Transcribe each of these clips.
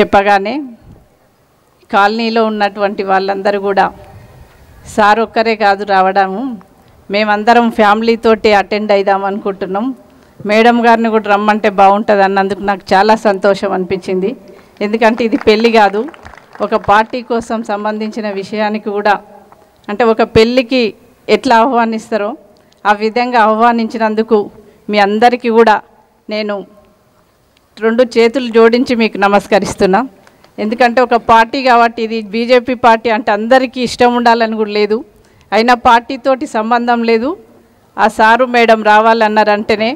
చెప్పగానే కాలనీలో ఉన్నటువంటి వాళ్ళందరూ కూడా సార్ ఒక్కరే కాదు రావడము, మేమందరం ఫ్యామిలీతోటి అటెండ్ అయిదాం అనుకుంటున్నాం, మేడం గారిని కూడా రమ్మంటే బాగుంటుంది అన్నందుకు నాకు చాలా సంతోషం అనిపించింది. ఎందుకంటే ఇది పెళ్ళి కాదు, ఒక పార్టీ కోసం సంబంధించిన విషయానికి కూడా, అంటే ఒక పెళ్ళికి ఎట్లా ఆహ్వానిస్తారో ఆ విధంగా ఆహ్వానించినందుకు మీ అందరికీ కూడా నేను 2 చేతులు జోడించి మీకు నమస్కరిస్తున్నా. ఎందుకంటే ఒక పార్టీ కాబట్టి, ఇది బీజేపీ పార్టీ అంటే అందరికీ ఇష్టం ఉండాలని కూడా లేదు, అయినా పార్టీతోటి సంబంధం లేదు, ఆ సారు మేడం రావాలన్నారంటేనే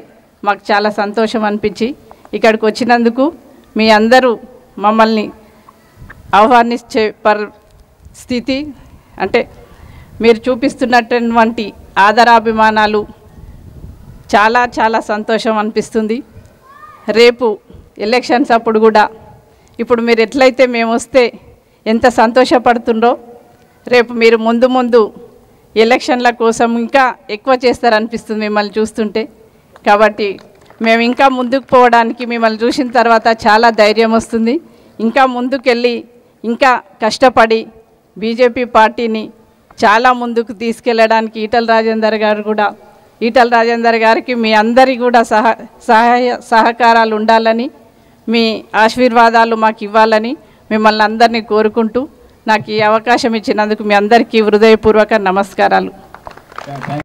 మాకు చాలా సంతోషం అనిపించి ఇక్కడికి వచ్చినందుకు మీ అందరూ మమ్మల్ని ఆహ్వానించే పరిస్థితి, అంటే మీరు చూపిస్తున్నటువంటి ఆదరాభిమానాలు చాలా చాలా సంతోషం అనిపిస్తుంది. రేపు ఎలక్షన్స్ అప్పుడు కూడా ఇప్పుడు మీరు ఎట్లయితే మేము వస్తే ఎంత సంతోషపడుతుండో, రేపు మీరు ముందు ముందు ఎలక్షన్ల కోసం ఇంకా ఎక్కువ చేస్తారనిపిస్తుంది మిమ్మల్ని చూస్తుంటే. కాబట్టి మేము ఇంకా ముందుకు పోవడానికి మిమ్మల్ని చూసిన తర్వాత చాలా ధైర్యం వస్తుంది. ఇంకా ముందుకెళ్ళి ఇంకా కష్టపడి బీజేపీ పార్టీని చాలా ముందుకు తీసుకెళ్ళడానికి ఈటల రాజేందర్ గారికి మీ అందరి కూడా సహకారాలు ఉండాలని, మీ ఆశీర్వాదాలు మాకు ఇవ్వాలని మిమ్మల్ని అందరినీ కోరుకుంటూ నాకు ఈ అవకాశం ఇచ్చినందుకు మీ అందరికీ హృదయపూర్వక నమస్కారాలు.